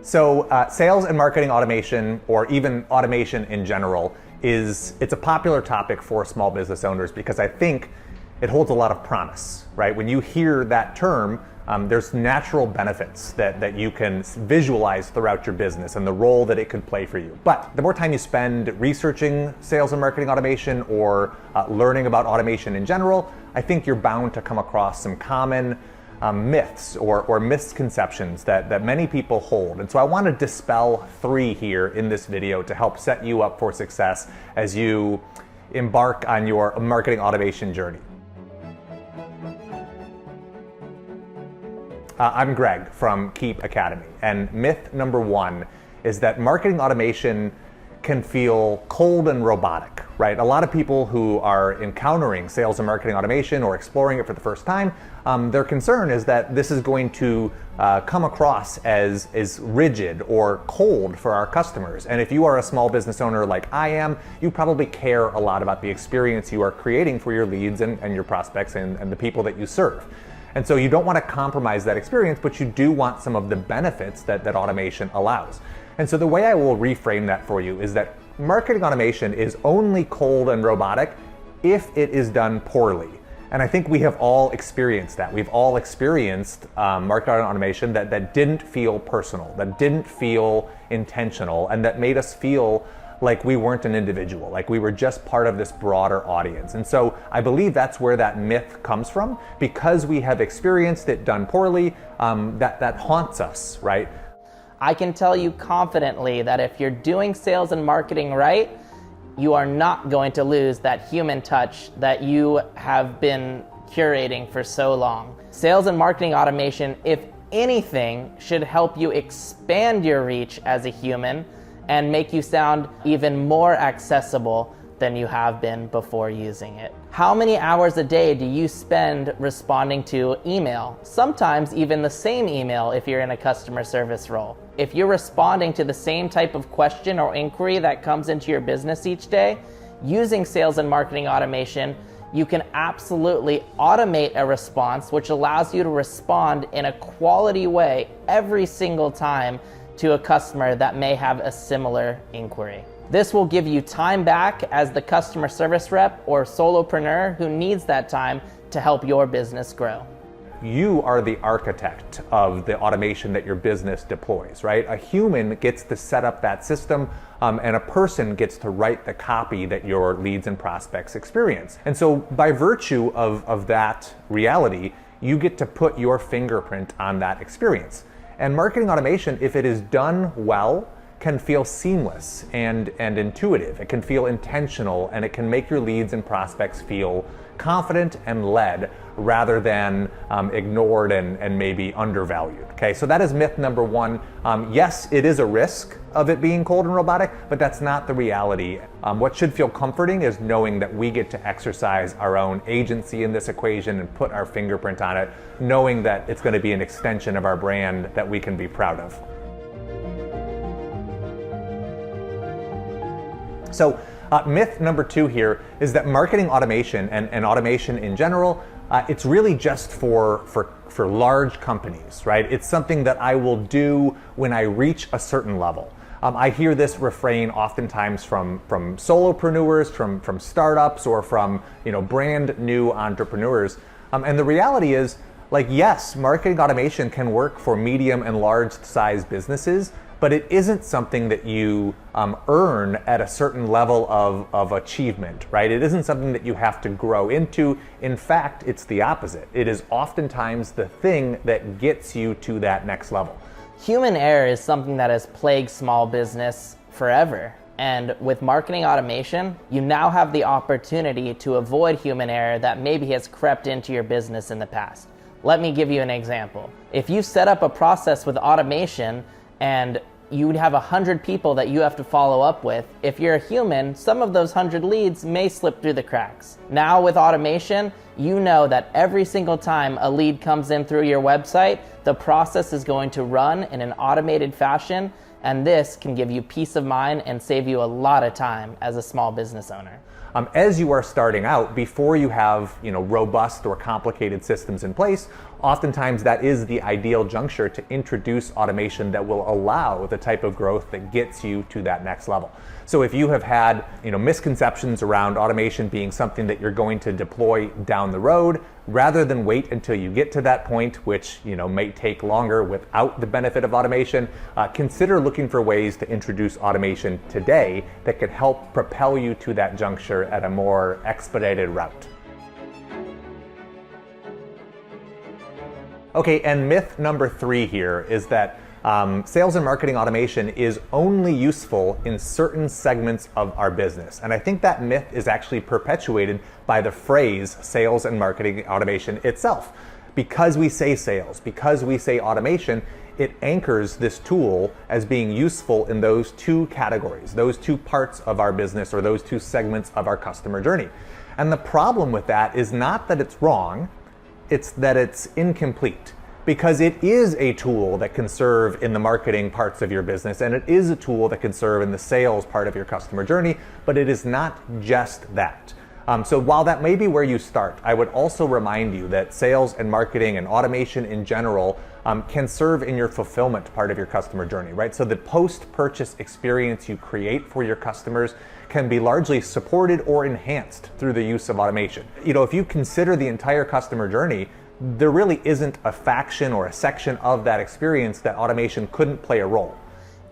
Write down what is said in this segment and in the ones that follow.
Sales and marketing automation, or even automation in general, it's a popular topic for small business owners because I think it holds a lot of promise, right? When you hear that term, there's natural benefits that you can visualize throughout your business and the role that it could play for you. But the more time you spend researching sales and marketing automation or learning about automation in general, I think you're bound to come across some common myths or misconceptions that many people hold. And so I want to dispel 3 here in this video to help set you up for success as you embark on your marketing automation journey. I'm Greg from Keap Academy, and myth number 1 is that marketing automation can feel cold and robotic, right? A lot of people who are encountering sales and marketing automation or exploring it for the first time, their concern is that this is going to come across as rigid or cold for our customers. And if you are a small business owner like I am, you probably care a lot about the experience you are creating for your leads and your prospects and the people that you serve. And so you don't want to compromise that experience, but you do want some of the benefits that automation allows. And so the way I will reframe that for you is that marketing automation is only cold and robotic if it is done poorly. And I think we have all experienced that. We've all experienced marketing automation that didn't feel personal, that didn't feel intentional, and that made us feel like we weren't an individual, like we were just part of this broader audience. And so I believe that's where that myth comes from, because we have experienced it done poorly, that haunts us, right? I can tell you confidently that if you're doing sales and marketing right, you are not going to lose that human touch that you have been curating for so long. Sales and marketing automation, if anything, should help you expand your reach as a human and make you sound even more accessible than you have been before using it. How many hours a day do you spend responding to email? Sometimes even the same email if you're in a customer service role. If you're responding to the same type of question or inquiry that comes into your business each day, using sales and marketing automation, you can absolutely automate a response which allows you to respond in a quality way every single time to a customer that may have a similar inquiry. This will give you time back as the customer service rep or solopreneur who needs that time to help your business grow. You are the architect of the automation that your business deploys, right? A human gets to set up that system, and a person gets to write the copy that your leads and prospects experience. And so by virtue of that reality, you get to put your fingerprint on that experience. And marketing automation, if it is done well, can feel seamless and intuitive. It can feel intentional, and it can make your leads and prospects feel confident and led rather than ignored and maybe undervalued. Okay, so that is myth number 1. Yes, it is a risk of it being cold and robotic, but that's not the reality. What should feel comforting is knowing that we get to exercise our own agency in this equation and put our fingerprint on it, knowing that it's going to be an extension of our brand that we can be proud of. So myth number 2 here is that marketing automation and automation in general, it's really just for large companies, right? It's something that I will do when I reach a certain level. I hear this refrain oftentimes from solopreneurs, from startups, or from brand new entrepreneurs. And the reality is, like, yes, marketing automation can work for medium and large size businesses, but it isn't something that you earn at a certain level of achievement, right? It isn't something that you have to grow into. In fact, it's the opposite. It is oftentimes the thing that gets you to that next level. Human error is something that has plagued small business forever. And with marketing automation, you now have the opportunity to avoid human error that maybe has crept into your business in the past. Let me give you an example. If you set up a process with automation and you would have 100 people that you have to follow up with, if you're a human, some of those 100 leads may slip through the cracks. Now with automation, you know that every single time a lead comes in through your website, the process is going to run in an automated fashion, and this can give you peace of mind and save you a lot of time as a small business owner. As you are starting out, before you have robust or complicated systems in place, oftentimes that is the ideal juncture to introduce automation that will allow the type of growth that gets you to that next level. So if you have had misconceptions around automation being something that you're going to deploy down the road, rather than wait until you get to that point, which may take longer without the benefit of automation, consider looking for ways to introduce automation today that could help propel you to that juncture at a more expedited route. Okay, and myth number 3 here is that sales and marketing automation is only useful in certain segments of our business. And I think that myth is actually perpetuated by the phrase sales and marketing automation itself. Because we say sales, because we say automation, it anchors this tool as being useful in those 2 categories, those 2 parts of our business or those 2 segments of our customer journey. And the problem with that is not that it's wrong, it's that it's incomplete. Because it is a tool that can serve in the marketing parts of your business, and it is a tool that can serve in the sales part of your customer journey, but it is not just that. So while that may be where you start, I would also remind you that sales and marketing and automation in general can serve in your fulfillment part of your customer journey, right? So the post-purchase experience you create for your customers can be largely supported or enhanced through the use of automation. If you consider the entire customer journey, there really isn't a faction or a section of that experience that automation couldn't play a role.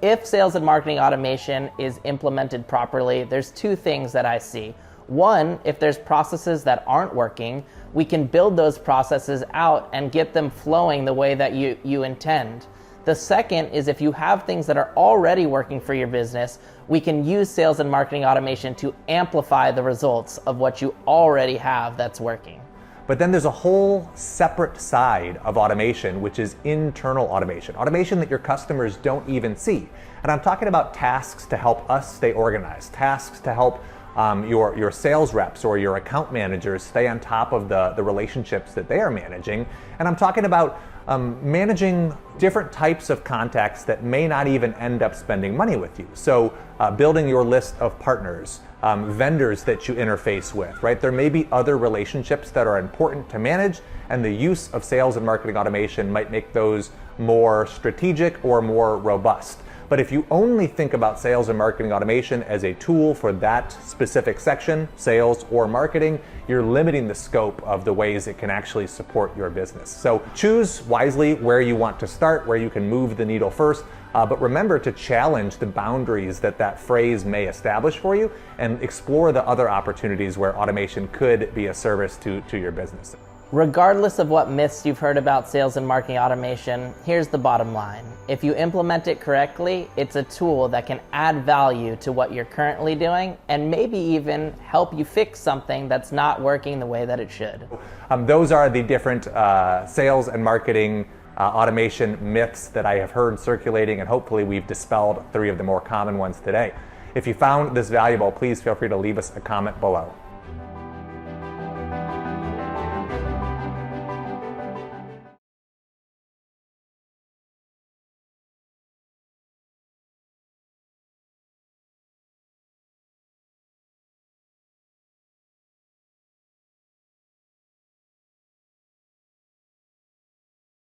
If sales and marketing automation is implemented properly, there's 2 things that I see. One, if there's processes that aren't working, we can build those processes out and get them flowing the way that you intend. The second is if you have things that are already working for your business, we can use sales and marketing automation to amplify the results of what you already have that's working. But then there's a whole separate side of automation, which is internal automation. Automation that your customers don't even see. And I'm talking about tasks to help us stay organized, tasks to help your sales reps or your account managers stay on top of the relationships that they are managing. And I'm talking about managing different types of contacts that may not even end up spending money with you. So building your list of partners, vendors that you interface with, right? There may be other relationships that are important to manage, and the use of sales and marketing automation might make those more strategic or more robust. But if you only think about sales and marketing automation as a tool for that specific section, sales or marketing, you're limiting the scope of the ways it can actually support your business. So choose wisely where you want to start, where you can move the needle first, but remember to challenge the boundaries that phrase may establish for you and explore the other opportunities where automation could be a service to your business. Regardless of what myths you've heard about sales and marketing automation, here's the bottom line. If you implement it correctly, it's a tool that can add value to what you're currently doing and maybe even help you fix something that's not working the way that it should. Those are the different sales and marketing automation myths that I have heard circulating, and hopefully we've dispelled 3 of the more common ones today. If you found this valuable, please feel free to leave us a comment below.